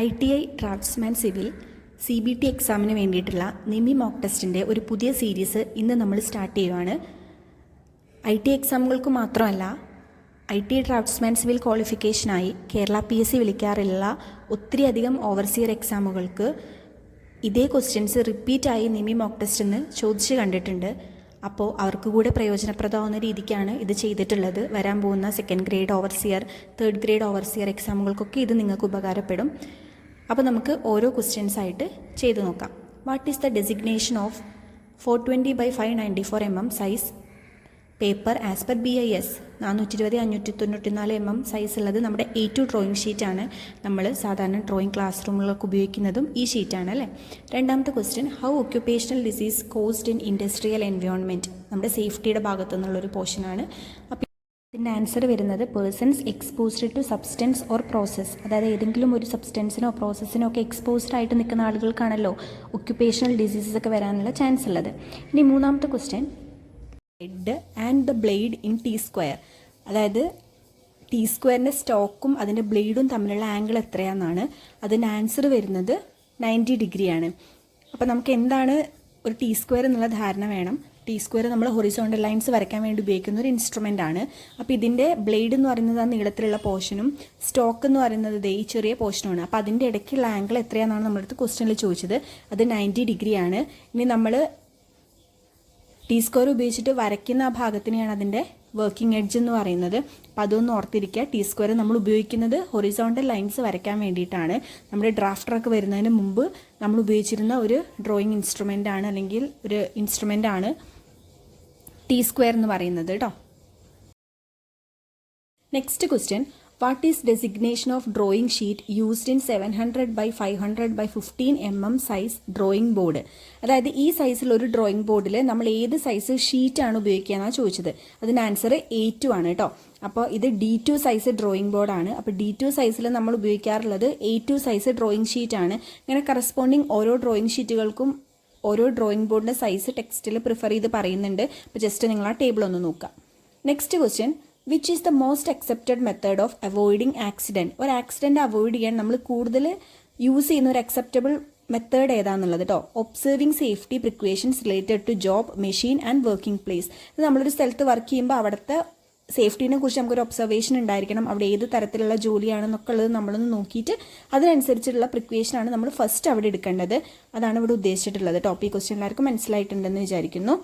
ITI draftsman civil CBT എക്സാമിന് വേണ്ടിയിട്ടുള്ള നിമി mock ടെസ്റ്റിൻ്റെ ഒരു പുതിയ സീരീസ് ഇന്ന് നമ്മൾ സ്റ്റാർട്ട് ചെയ്യുവാണ്. ITI എക്സാമുകൾക്ക് മാത്രമല്ല, ITI ഡ്രാഫ്റ്റ്സ്മാൻ സിവിൽ ക്വാളിഫിക്കേഷനായി കേരള PSC വിളിക്കാറുള്ള ഒത്തിരിയധികം ഓവർസിയർ എക്സാമുകൾക്ക് ഇതേ ക്വസ്റ്റ്യൻസ് റിപ്പീറ്റായി നിമി മോക്ക് ടെസ്റ്റ് എന്ന് ചോദിച്ച് കണ്ടിട്ടുണ്ട്. അപ്പോൾ അവർക്ക് കൂടെ പ്രയോജനപ്രദമാവുന്ന രീതിക്കാണ് ഇത് ചെയ്തിട്ടുള്ളത്. വരാൻ പോകുന്ന 2nd grade overseer, 3rd grade overseer എക്സാമുകൾക്കൊക്കെ ഇത് നിങ്ങൾക്ക് ഉപകാരപ്പെടും. അപ്പോൾ നമുക്ക് ഓരോ ക്വസ്റ്റ്യൻസ് ആയിട്ട് ചെയ്തു നോക്കാം. What is the designation of 420/594 mm size paper as per BIS? 420/594 mm size ഉള്ളത് നമ്മുടെ A2 ഡ്രോയിങ് ഷീറ്റാണ്. നമ്മൾ സാധാരണ ഡ്രോയിങ് ക്ലാസ് റൂമുകളൊക്കെ ഉപയോഗിക്കുന്നതും ഈ ഷീറ്റാണ് അല്ലേ. രണ്ടാമത്തെ question, how occupational disease caused in industrial environment? നമ്മുടെ സേഫ്റ്റിയുടെ ഭാഗത്തു നിന്നുള്ളൊരു പോർഷനാണ്. അപ്പോൾ ഇതിൻ്റെ ആൻസർ വരുന്നത് persons exposed to substance or process. അതായത് ഏതെങ്കിലും ഒരു സബ്സ്റ്റൻസിനോ പ്രോസസ്സിനോ ഒക്കെ എക്സ്പോസ്ഡ് ആയിട്ട് നിൽക്കുന്ന ആളുകൾക്കാണല്ലോ ഒക്യുപ്പേഷണൽ ഡിസീസസ് ഒക്കെ വരാനുള്ള ചാൻസ് ഉള്ളത്. ഇനി മൂന്നാമത്തെ question, head and the blade in T². അതായത് T² സ്റ്റോക്കും അതിൻ്റെ ബ്ലേഡും തമ്മിലുള്ള ആംഗിൾ എത്രയാണെന്നാണ്. അതിൻ്റെ ആൻസർ വരുന്നത് 90 ഡിഗ്രിയാണ്. അപ്പോൾ നമുക്ക് എന്താണ് ഒരു T² എന്നുള്ള ധാരണ വേണം. T² നമ്മൾ ഹൊറിസോണ്ടൽ ലൈൻസ് വരയ്ക്കാൻ വേണ്ടി ഉപയോഗിക്കുന്ന ഒരു ഇൻസ്ട്രുമെൻ്റ് ആണ്. അപ്പോൾ ഇതിൻ്റെ ബ്ലേഡ് എന്ന് പറയുന്നത് ആ നീളത്തിലുള്ള പോർഷനും സ്റ്റോക്ക് എന്ന് പറയുന്നത് ഈ ചെറിയ പോർഷനുമാണ്. അപ്പോൾ അതിൻ്റെ ഇടയ്ക്കുള്ള ആംഗിൾ എത്രയാണെന്നാണ് നമ്മുടെ അടുത്ത് ക്വസ്റ്റ്യനിൽ ചോദിച്ചത്. അത് 90 ഡിഗ്രിയാണ്. ഇനി നമ്മൾ T² ഉപയോഗിച്ചിട്ട് വരയ്ക്കുന്ന ആ ഭാഗത്തിനെയാണ് അതിൻ്റെ വർക്കിംഗ് എഡ്ജ് എന്ന് പറയുന്നത്. അപ്പോൾ അതൊന്ന് ഓർത്തിരിക്കുക. T² നമ്മൾ ഉപയോഗിക്കുന്നത് ഹൊറിസോണ്ടൽ ലൈൻസ് വരയ്ക്കാൻ വേണ്ടിയിട്ടാണ്. നമ്മുടെ ഡ്രാഫ്റ്ററൊക്കെ വരുന്നതിന് മുമ്പ് നമ്മൾ ഉപയോഗിച്ചിരുന്ന ഒരു ഡ്രോയിങ് ഇൻസ്ട്രുമെൻ്റ് ആണ്, അല്ലെങ്കിൽ ഒരു ഇൻസ്ട്രുമെൻ്റ് ആണ് T² എന്ന് പറയുന്നത് കേട്ടോ. Next question, what is designation of drawing sheet used in 700/500/15 mm size drawing board? അതായത് ഈ സൈസിൽ ഒരു ഡ്രോയിങ് ബോർഡിൽ നമ്മൾ ഏത് സൈസ് ഷീറ്റാണ് ഉപയോഗിക്കുക എന്നാണ് ചോദിച്ചത്. അതിന് ആൻസർ A2 ആണ് കേട്ടോ. അപ്പോൾ ഇത് D2 സൈസ് ഡ്രോയിങ് ബോർഡാണ്. അപ്പോൾ D2 സൈസിൽ നമ്മൾ ഉപയോഗിക്കാറുള്ളത് A2 സൈസ് ഡ്രോയിങ് ഷീറ്റാണ്. ഇങ്ങനെ കറസ്പോണ്ടിങ് ഓരോ ഡ്രോയിങ് ഷീറ്റുകൾക്കും ഓരോ ഡ്രോയിങ് ബോർഡിൻ്റെ സൈസ് ടെക്സ്റ്റിൽ പ്രിഫർ ചെയ്ത് പറയുന്നുണ്ട്. അപ്പോൾ ജസ്റ്റ് നിങ്ങൾ ആ ടേബിൾ ഒന്ന് നോക്കാം. Next question, which is the most accepted method of avoiding accident? ഒരു ആക്സിഡൻറ്റ് അവോയ്ഡ് ചെയ്യാൻ നമ്മൾ കൂടുതൽ യൂസ് ചെയ്യുന്ന ഒരു അക്സെപ്റ്റബിൾ മെത്തേഡ് ഏതാണെന്നുള്ളത് കേട്ടോ. Observing safety precautions related to job, machine and working place. ഇത് നമ്മളൊരു സ്ഥലത്ത് വർക്ക് ചെയ്യുമ്പോൾ അവിടുത്തെ സേഫ്റ്റീനെ കുറിച്ച് നമുക്കൊരു ഒബ്സർവേഷൻ ഉണ്ടായിരിക്കണം. അവിടെ ഏത് തരത്തിലുള്ള ജോലിയാണെന്നൊക്കെ ഉള്ളത് നമ്മളൊന്ന് നോക്കിയിട്ട് അതിനനുസരിച്ചുള്ള പ്രിക്വേഷനാണ് നമ്മൾ ഫസ്റ്റ് അവിടെ എടുക്കേണ്ടത്. അതാണ് ഇവിടെ ഉദ്ദേശിച്ചിട്ടുള്ളത്. ടോപ്പിക് ക്വസ്റ്റ്യൻ എല്ലാവർക്കും മനസ്സിലായിട്ടുണ്ടെന്ന് വിചാരിക്കുന്നു.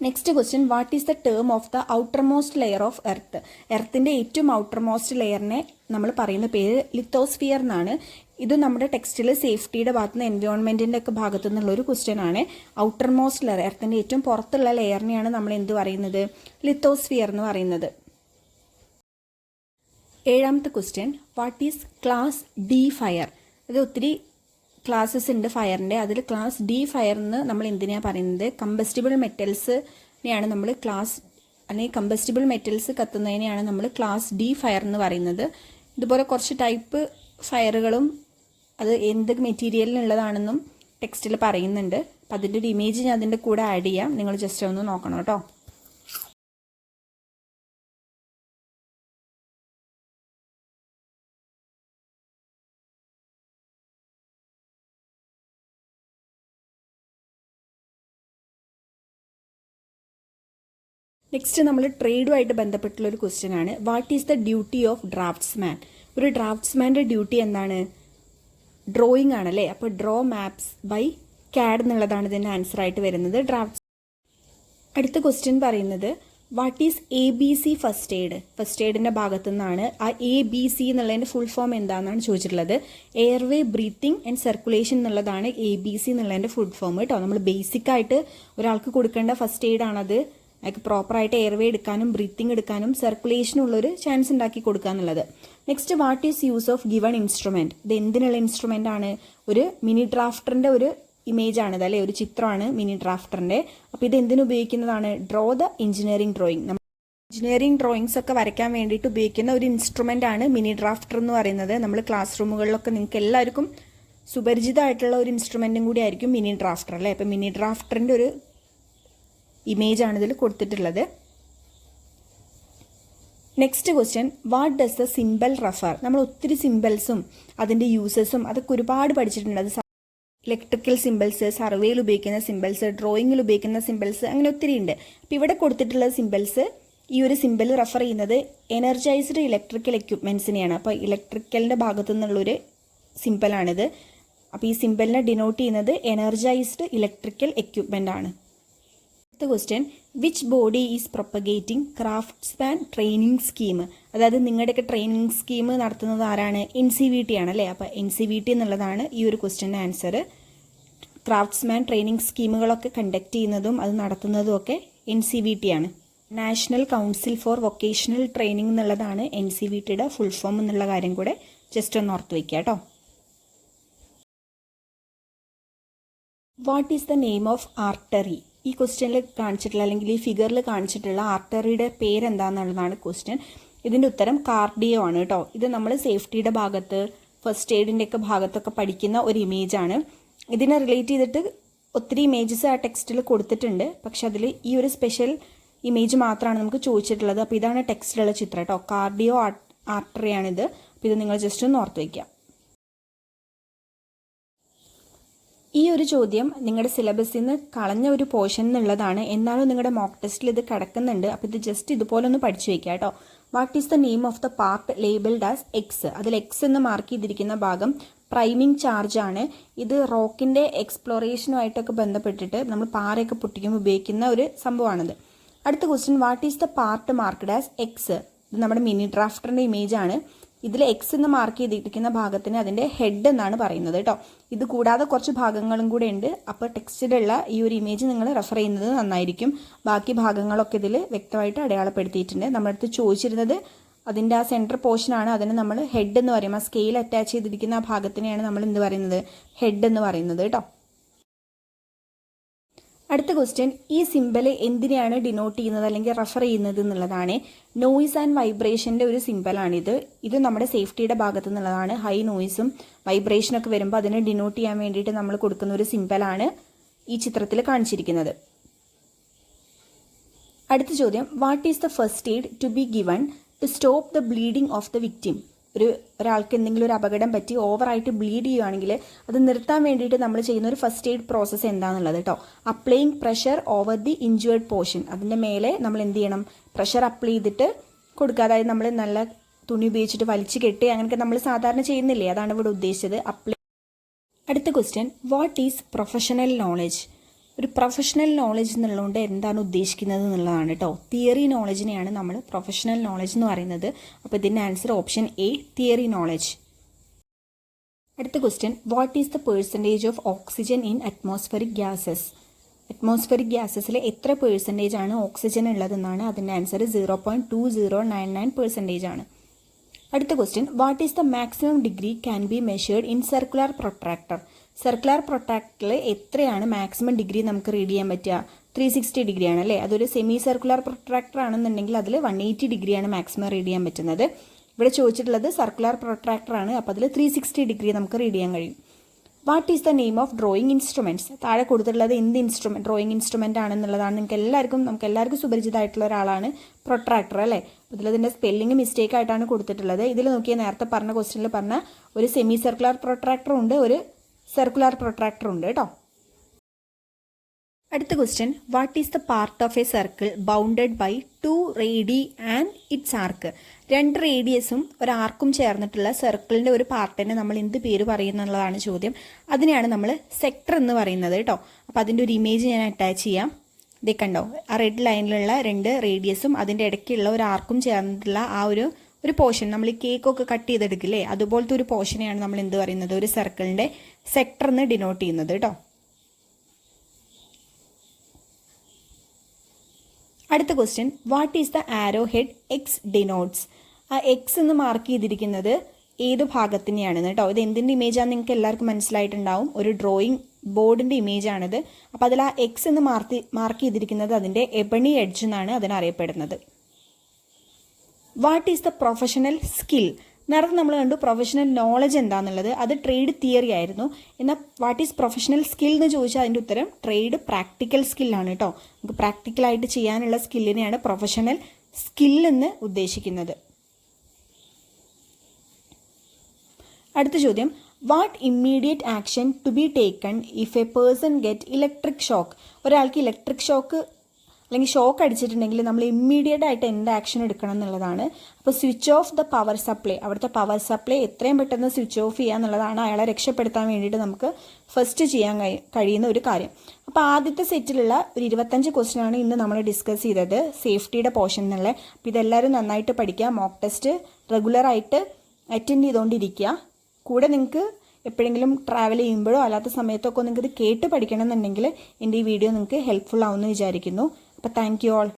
Next question, what is the term of the outermost layer of earth? എർത്തിൻ്റെ ഏറ്റവും ഔട്ടർമോസ്റ്റ് ലെയറിനെ നമ്മൾ പറയുന്ന പേര് ലിത്തോസ്ഫിയർ എന്നാണ്. ഇത് നമ്മുടെ ടെക്സ്റ്റിൽ സേഫ്റ്റിയുടെ ഭാഗത്തുനിന്ന് എൻവയോൺമെൻറ്റിൻ്റെ ഒക്കെ ഭാഗത്തു നിന്നുള്ള ഒരു ക്വസ്റ്റ്യൻ ആണ്. ഔട്ടർമോസ്റ്റ് ലെയർ, എർത്തിൻ്റെ ഏറ്റവും പുറത്തുള്ള ലെയറിനെയാണ് നമ്മൾ എന്ത് പറയുന്നത്? ലിത്തോസ്ഫിയർ എന്ന് പറയുന്നത്. ഏഴാമത്തെ question, what is class D fire? അത് ഒത്തിരി ക്ലാസ്സസ് ഉണ്ട് ഫയറിൻ്റെ. അതിൽ ക്ലാസ് D ഫയർ എന്ന് നമ്മൾ എന്തിനാണ് പറയുന്നത്? കമ്പസ്റ്റിബിൾ മെറ്റൽസിനെയാണ് നമ്മൾ അല്ലെങ്കിൽ കമ്പസ്റ്റിബിൾ മെറ്റൽസ് കത്തുന്നതിനെയാണ് നമ്മൾ ക്ലാസ് D ഫയർ എന്ന് പറയുന്നത്. ഇതുപോലെ കുറച്ച് ടൈപ്പ് ഫയറുകളും അത് എന്ത് മെറ്റീരിയലിനുള്ളതാണെന്നും ടെക്സ്റ്റിൽ പറയുന്നുണ്ട്. അപ്പം അതിൻ്റെ ഒരു ഇമേജ് ഞാൻ അതിൻ്റെ കൂടെ ആഡ് ചെയ്യാം. നിങ്ങൾ ജസ്റ്റ് ഒന്ന് നോക്കണം കേട്ടോ. നെക്സ്റ്റ് നമ്മൾ ട്രേഡുമായിട്ട് ബന്ധപ്പെട്ടുള്ളൊരു ക്വസ്റ്റ്യൻ ആണ്. What is the duty of draftsman? ഒരു ഡ്രാഫ്റ്റ്സ്മാൻ്റെ ഡ്യൂട്ടി എന്താണ്? ഡ്രോയിങ് ആണല്ലേ. അപ്പോൾ ഡ്രോ മാപ്സ് ബൈ CAD എന്നുള്ളതാണ് ഇതിൻ്റെ ആൻസർ ആയിട്ട് വരുന്നത്. അടുത്ത ക്വസ്റ്റ്യൻ പറയുന്നത്, what is ABC first aid? First എയ്ഡിൻ്റെ ഭാഗത്തു നിന്നാണ്. ആ ABC എന്നുള്ളതിൻ്റെ ഫുൾ ഫോം എന്താണെന്നാണ് ചോദിച്ചിട്ടുള്ളത്. എയർവേ ബ്രീത്തിങ് ആൻഡ് സർക്കുലേഷൻ എന്നുള്ളതാണ് ABC എന്നുള്ളതിൻ്റെ ഫുൾ ഫോം കേട്ടോ. നമ്മൾ ബേസിക്കായിട്ട് ഒരാൾക്ക് കൊടുക്കേണ്ട ഫസ്റ്റ് എയ്ഡ് ആണത്. അയാൾക്ക് പ്രോപ്പറായിട്ട് എയർവേ എടുക്കാനും ബ്രീത്തിങ് എടുക്കാനും സർക്കുലേഷനുള്ളൊരു ചാൻസ് ഉണ്ടാക്കി കൊടുക്കുക എന്നുള്ളത്. Next, what is use of given instrument? ഇത് എന്തിനുള്ള ഇൻസ്ട്രുമെൻ്റ് ആണ്? ഒരു മിനി ഡ്രാഫ്റ്ററിൻ്റെ ഒരു ഇമേജ് ആണിത് അല്ലേ, ഒരു ചിത്രമാണ് മിനി ഡ്രാഫ്റ്ററിൻ്റെ. അപ്പോൾ ഇത് എന്തിനു ഉപയോഗിക്കുന്നതാണ്? Draw the engineering drawing. നമ്മൾ എഞ്ചിനീയറിംഗ് ഡ്രോയിങ്സ് ഒക്കെ വരയ്ക്കാൻ വേണ്ടിയിട്ട് ഉപയോഗിക്കുന്ന ഒരു ഇൻസ്ട്രുമെൻ്റ് ആണ് മിനി ഡ്രാഫ്റ്റർ എന്ന് പറയുന്നത്. നമ്മൾ ക്ലാസ് റൂമുകളിലൊക്കെ നിങ്ങൾക്ക് എല്ലാവർക്കും സുപരിചിതമായിട്ടുള്ള ഒരു ഇൻസ്ട്രുമെൻറ്റും കൂടി ആയിരിക്കും മിനി ഡ്രാഫ്റ്റർ അല്ലേ. അപ്പോൾ മിനി ഡ്രാഫ്റ്ററിൻ്റെ ഒരു ഇമേജ് ആണ് ഇതിൽ കൊടുത്തിട്ടുള്ളത്. Next question, what does the symbol refer? നമ്മൾ ഒത്തിരി സിംബൽസും അതിൻ്റെ യൂസസും അതൊക്കെ ഒരുപാട് പഠിച്ചിട്ടുണ്ട്. അത് ഇലക്ട്രിക്കൽ സിംബൽസ്, സർവേയിൽ ഉപയോഗിക്കുന്ന സിംബൽസ്, ഡ്രോയിങ്ങിൽ ഉപയോഗിക്കുന്ന സിംബൽസ്, അങ്ങനെ ഒത്തിരി ഉണ്ട്. അപ്പോൾ ഇവിടെ കൊടുത്തിട്ടുള്ള സിംബൽസ്, ഈ ഒരു സിംബൽ റെഫർ ചെയ്യുന്നത് എനർജൈസ്ഡ് ഇലക്ട്രിക്കൽ എക്യുപ്മെൻസിനെയാണ്. അപ്പോൾ ഇലക്ട്രിക്കലിൻ്റെ ഭാഗത്തു നിന്നുള്ളൊരു സിംബലാണിത്. അപ്പോൾ ഈ സിംബലിനെ ഡിനോട്ട് ചെയ്യുന്നത് എനർജൈസ്ഡ് ഇലക്ട്രിക്കൽ എക്യുപ്മെൻ്റ് ആണ്. അടുത്ത question, which body is propagating craftsman training scheme? അതായത് നിങ്ങളുടെയൊക്കെ ട്രെയിനിങ് സ്കീം നടത്തുന്നത് ആരാണ്? NCVT ആണല്ലേ. അപ്പോൾ NCVT എന്നുള്ളതാണ് ഈ ഒരു ക്വസ്റ്റ്യൻ്റെ ആൻസർ. ക്രാഫ്റ്റ്സ്മാൻ ട്രെയിനിങ് സ്കീമുകളൊക്കെ കണ്ടക്ട് ചെയ്യുന്നതും അത് നടത്തുന്നതും ഒക്കെ NCVT ആണ്. National council four vocational training എന്നുള്ളതാണ് NCVTയുടെ ഫുൾ ഫോം എന്നുള്ള കാര്യം കൂടെ ജസ്റ്റ് ഒന്ന് ഓർത്ത് വയ്ക്കുക കേട്ടോ. What is the name of artery? ഈ ക്വസ്റ്റ്യനിൽ കാണിച്ചിട്ടുള്ള അല്ലെങ്കിൽ ഈ ഫിഗറിൽ കാണിച്ചിട്ടുള്ള ആർട്ടറിയുടെ പേരെന്താണെന്നുള്ളതാണ് ക്വസ്റ്റ്യൻ. ഇതിൻ്റെ ഉത്തരം കാർഡിയോ ആണ് കേട്ടോ. ഇത് നമ്മൾ സേഫ്റ്റിയുടെ ഭാഗത്ത്, ഫസ്റ്റ് എയ്ഡിൻ്റെ ഒക്കെ ഭാഗത്തൊക്കെ പഠിക്കുന്ന ഒരു ഇമേജാണ്. ഇതിനെ റിലേറ്റ് ചെയ്തിട്ട് ഒത്തിരി ഇമേജസ് ആ ടെക്സ്റ്റിൽ കൊടുത്തിട്ടുണ്ട്. പക്ഷെ അതിൽ ഈ ഒരു സ്പെഷ്യൽ ഇമേജ് മാത്രമാണ് നമുക്ക് ചോദിച്ചിട്ടുള്ളത്. അപ്പോൾ ഇതാണ് ടെക്സ്റ്റിലുള്ള ചിത്രം കേട്ടോ. കാർഡിയോ ആർട്ടറിയാണിത്. അപ്പോൾ ഇത് നിങ്ങൾ ജസ്റ്റ് ഒന്ന് ഓർത്ത് വയ്ക്കുക. ഈ ഒരു ചോദ്യം നിങ്ങളുടെ സിലബസിൽ നിന്ന് കളഞ്ഞ ഒരു പോർഷൻ എന്നുള്ളതാണ്. എന്നാലും നിങ്ങളുടെ മോക്ക് ടെസ്റ്റിൽ ഇത് കിടക്കുന്നുണ്ട്. അപ്പോൾ ഇത് ജസ്റ്റ് ഇതുപോലെ ഒന്ന് പഠിച്ചു വയ്ക്കുക കേട്ടോ. What is the name of the part labelled as X? അതിൽ എക്സ് എന്ന് മാർക്ക് ചെയ്തിരിക്കുന്ന ഭാഗം പ്രൈമിംഗ് ചാർജ് ആണ്. ഇത് റോക്കിൻ്റെ എക്സ്പ്ലോറേഷനുമായിട്ടൊക്കെ ബന്ധപ്പെട്ടിട്ട് നമ്മൾ പാറയൊക്കെ പൊട്ടിക്കുമ്പോൾ ഉപയോഗിക്കുന്ന ഒരു സംഭവമാണിത്. അടുത്ത question, what is the part marked as X? ഇത് നമ്മുടെ മിനി ഡ്രാഫ്റ്ററിൻ്റെ ഇമേജ് ആണ്. ഇതിൽ എക്സ് എന്ന് മാർക്ക് ചെയ്തിരിക്കുന്ന ഭാഗത്തിന് അതിൻ്റെ ഹെഡ് എന്നാണ് പറയുന്നത് കേട്ടോ. ഇത് കൂടാതെ കുറച്ച് ഭാഗങ്ങളും കൂടെ ഉണ്ട്. അപ്പോൾ ടെക്സ്റ്റിലുള്ള ഈ ഒരു ഇമേജ് നിങ്ങൾ റെഫർ ചെയ്യുന്നത് നന്നായിരിക്കും. ബാക്കി ഭാഗങ്ങളൊക്കെ ഇതിൽ വ്യക്തമായിട്ട് അടയാളപ്പെടുത്തിയിട്ടുണ്ട്. നമ്മുടെ അടുത്ത് ചോദിച്ചിരുന്നത് അതിൻ്റെ ആ സെൻറ്റർ പോർഷനാണ്. അതിന് നമ്മൾ ഹെഡ് എന്ന് പറയും. ആ സ്കെയിൽ അറ്റാച്ച് ചെയ്തിരിക്കുന്ന ആ ഭാഗത്തിനെയാണ് നമ്മൾ എന്ത് പറയുന്നത്? ഹെഡ് എന്ന് പറയുന്നത് കേട്ടോ. അടുത്ത ക്വസ്റ്റ്യൻ, ഈ സിംബൽ എന്തിനെയാണ് ഡിനോട്ട് ചെയ്യുന്നത് അല്ലെങ്കിൽ റെഫർ ചെയ്യുന്നത് എന്നുള്ളതാണ്. നോയിസ് ആൻഡ് വൈബ്രേഷൻ്റെ ഒരു സിംബലാണിത്. ഇത് നമ്മുടെ സേഫ്റ്റിയുടെ ഭാഗത്തു നിന്നുള്ളതാണ്. ഹൈ നോയിസും വൈബ്രേഷനൊക്കെ വരുമ്പോൾ അതിനെ ഡിനോട്ട് ചെയ്യാൻ വേണ്ടിയിട്ട് നമ്മൾ കൊടുക്കുന്ന ഒരു സിംബലാണ് ഈ ചിത്രത്തിൽ കാണിച്ചിരിക്കുന്നത്. അടുത്ത ചോദ്യം, what is the first aid to be given to stop the bleeding of the victim? ഒരാൾക്ക് എന്തെങ്കിലും ഒരു അപകടം പറ്റി ഓവറായിട്ട് ബ്ലീഡ് ചെയ്യുകയാണെങ്കിൽ അത് നിർത്താൻ വേണ്ടിയിട്ട് നമ്മൾ ചെയ്യുന്ന ഒരു ഫസ്റ്റ് എയ്ഡ് പ്രോസസ്സ് എന്താണെന്നുള്ളത് കേട്ടോ. Applying pressure over the injured portion. അതിൻ്റെ മേലെ നമ്മൾ എന്ത് ചെയ്യണം? പ്രഷർ അപ്ലൈ ചെയ്തിട്ട് കൊടുക്കുക. അതായത് നമ്മൾ നല്ല തുണി ഉപയോഗിച്ചിട്ട് വലിച്ചു കെട്ടി അങ്ങനെയൊക്കെ നമ്മൾ സാധാരണ ചെയ്യുന്നില്ലേ, അതാണ് ഇവിടെ ഉദ്ദേശിച്ചത്. അടുത്ത question, what is professional knowledge? ഒരു പ്രൊഫഷണൽ നോളജ് എന്നുള്ളതുകൊണ്ട് എന്താണ് ഉദ്ദേശിക്കുന്നത് എന്നുള്ളതാണ് കേട്ടോ. തിയറി നോളജിനെയാണ് നമ്മൾ പ്രൊഫഷണൽ നോളജ് എന്ന് പറയുന്നത്. അപ്പോൾ ഇതിൻ്റെ answer option A, theory knowledge. അടുത്ത question, what is the percentage of oxygen in atmospheric gases? Atmospheric ഗ്യാസസിൽ എത്ര പെർസെൻറ്റേജ് ആണ് ഓക്സിജൻ ഉള്ളതെന്നാണ്. അതിൻ്റെ ആൻസർ 0.2099% ആണ്. അടുത്ത question, what is the maximum degree can be measured in circular protractor? Circular പ്രൊട്രാക്ടറിൽ എത്രയാണ് maximum degree നമുക്ക് റീഡ് ചെയ്യാൻ പറ്റുക? 360 ഡിഗ്രി ആണല്ലേ. അതൊരു സെമി സർക്കുലർ പ്രൊട്രാക്ടർ ആണെന്നുണ്ടെങ്കിൽ അതിൽ 180 ഡിഗ്രിയാണ് മാക്സിമം റീഡ് ചെയ്യാൻ പറ്റുന്നത്. ഇവിടെ ചോദിച്ചിട്ടുള്ളത് സർക്കുലർ പ്രൊട്രാക്ടർ ആണ്. അപ്പോൾ അതിൽ 360 ഡിഗ്രി നമുക്ക് റീഡ് ചെയ്യാൻ കഴിയും. What is the name of drawing instruments? താഴെ കൊടുത്തിട്ടുള്ളത് എന്ത് ഇൻസ്ട്രുമെൻറ്റ്, ഡ്രോയിങ് ഇൻസ്ട്രുമെൻ്റ് ആണെന്നുള്ളതാണ്. നമുക്ക് എല്ലാവർക്കും സുപരിചിതമായിട്ടുള്ള ഒരാളാണ് പ്രൊട്രാക്ടർ അല്ലേ. ഇതിലതിൻ്റെ സ്പെല്ലിംഗ് മിസ്റ്റേക്ക് ആയിട്ടാണ് കൊടുത്തിട്ടുള്ളത്. ഇതിൽ നോക്കിയാൽ നേരത്തെ പറഞ്ഞ ക്വസ്റ്റ്യനിൽ പറഞ്ഞ ഒരു സെമി സർക്കുലർ പ്രൊട്രാക്ടറും ഉണ്ട്, ഒരു സർക്കുലർ പ്രൊട്രാക്ടർ ഉണ്ട് കേട്ടോ. അടുത്ത question, what is the part of a circle bounded by 2 radii and its arc? 2 റേഡിയസും ഒരു ആർക്കും ചേർന്നിട്ടുള്ള സർക്കിളിൻ്റെ ഒരു പാർട്ടിനെ നമ്മൾ എന്ത് പേര് പറയുന്നുള്ളതാണ് ചോദ്യം. അതിനെയാണ് നമ്മൾ സെക്ടർ എന്ന് പറയുന്നത് കേട്ടോ. അപ്പോൾ അതിൻ്റെ ഒരു ഇമേജ് ഞാൻ അറ്റാച്ച് ചെയ്യാം. ഇതേ കണ്ടോ, ആ റെഡ് ലൈനിലുള്ള 2 റേഡിയസും അതിൻ്റെ ഇടയ്ക്കുള്ള ഒരു ആർക്കും ചേർന്നിട്ടുള്ള ആ ഒരു പോർഷൻ, നമ്മൾ ഈ കേക്കൊക്കെ കട്ട് ചെയ്തെടുക്കില്ലേ, അതുപോലത്തെ ഒരു പോർഷനെയാണ് നമ്മൾ എന്ത് പറയുന്നത്? ഒരു സർക്കിളിൻ്റെ സെക്ടർ എന്ന് ഡിനോട്ട് ചെയ്യുന്നത് കേട്ടോ. അടുത്ത question, what is the arrow head X denotes? ആ എക്സ് എന്ന് മാർക്ക് ചെയ്തിരിക്കുന്നത് ഏത് ഭാഗത്തിനെയാണെന്ന് കേട്ടോ. ഇത് എന്തിൻ്റെ ഇമേജാണെന്ന് നിങ്ങൾക്ക് എല്ലാവർക്കും മനസ്സിലായിട്ടുണ്ടാവും. ഒരു ഡ്രോയിങ് ബോർഡിൻ്റെ ഇമേജാണിത്. അപ്പോൾ അതിൽ ആ എക്സ് എന്ന് മാർക്ക് ചെയ്തിരിക്കുന്നത് അതിൻ്റെ എബണി എഡ്ജ് എന്നാണ് അതിനറിയപ്പെടുന്നത്. What is the professional skill? നേരത്തെ നമ്മൾ കണ്ടു പ്രൊഫഷണൽ നോളജ് എന്താണെന്നുള്ളത്, അത് ട്രേഡ് തിയറി ആയിരുന്നു. എന്നാൽ വാട്ട് ഈസ് പ്രൊഫഷണൽ സ്കിൽ എന്ന് ചോദിച്ചാൽ അതിൻ്റെ ഉത്തരം ട്രേഡ് പ്രാക്ടിക്കൽ സ്കില്ലാണ് കേട്ടോ. നമുക്ക് പ്രാക്ടിക്കലായിട്ട് ചെയ്യാനുള്ള സ്കില്ലിനെയാണ് പ്രൊഫഷണൽ സ്കില്ലെന്ന് ഉദ്ദേശിക്കുന്നത്. അടുത്ത ചോദ്യം, what immediate action to be taken if a person get electric shock? ഒരാൾക്ക് ഇലക്ട്രിക് ഷോക്ക് അല്ലെങ്കിൽ ഷോക്ക് അടിച്ചിട്ടുണ്ടെങ്കിൽ നമ്മൾ ഇമ്മീഡിയറ്റ് ആയിട്ട് എന്ത് ആക്ഷൻ എടുക്കണം എന്നുള്ളതാണ്. അപ്പോൾ switch off the power supply, അവിടുത്തെ പവർ സപ്ലൈ എത്രയും പെട്ടെന്ന് സ്വിച്ച് ഓഫ് ചെയ്യുക എന്നുള്ളതാണ് അയാളെ രക്ഷപ്പെടുത്താൻ വേണ്ടിയിട്ട് നമുക്ക് ഫസ്റ്റ് ചെയ്യാൻ കഴിയുന്ന ഒരു കാര്യം. അപ്പോൾ ആദ്യത്തെ സെറ്റിലുള്ള ഒരു 25 ക്വസ്റ്റ്യൻ ആണ് ഇന്ന് നമ്മൾ ഡിസ്കസ് ചെയ്തത് സേഫ്റ്റിയുടെ പോർഷൻ എന്നുള്ള. അപ്പോൾ ഇതെല്ലാവരും നന്നായിട്ട് പഠിക്കുക, മോക്ക് ടെസ്റ്റ് റെഗുലറായിട്ട് അറ്റൻഡ് ചെയ്തുകൊണ്ടിരിക്കുക. കൂടെ നിങ്ങൾക്ക് എപ്പോഴെങ്കിലും ട്രാവൽ ചെയ്യുമ്പോഴോ അല്ലാത്ത സമയത്തൊക്കെ നിങ്ങൾക്ക് ഇത് കേട്ട് പഠിക്കണം എന്നുണ്ടെങ്കിൽ എൻ്റെ ഈ വീഡിയോ നിങ്ങൾക്ക് ഹെൽപ്ഫുൾ ആവുമെന്ന് വിചാരിക്കുന്നു. അപ്പോൾ താങ്ക് യു ഓൾ.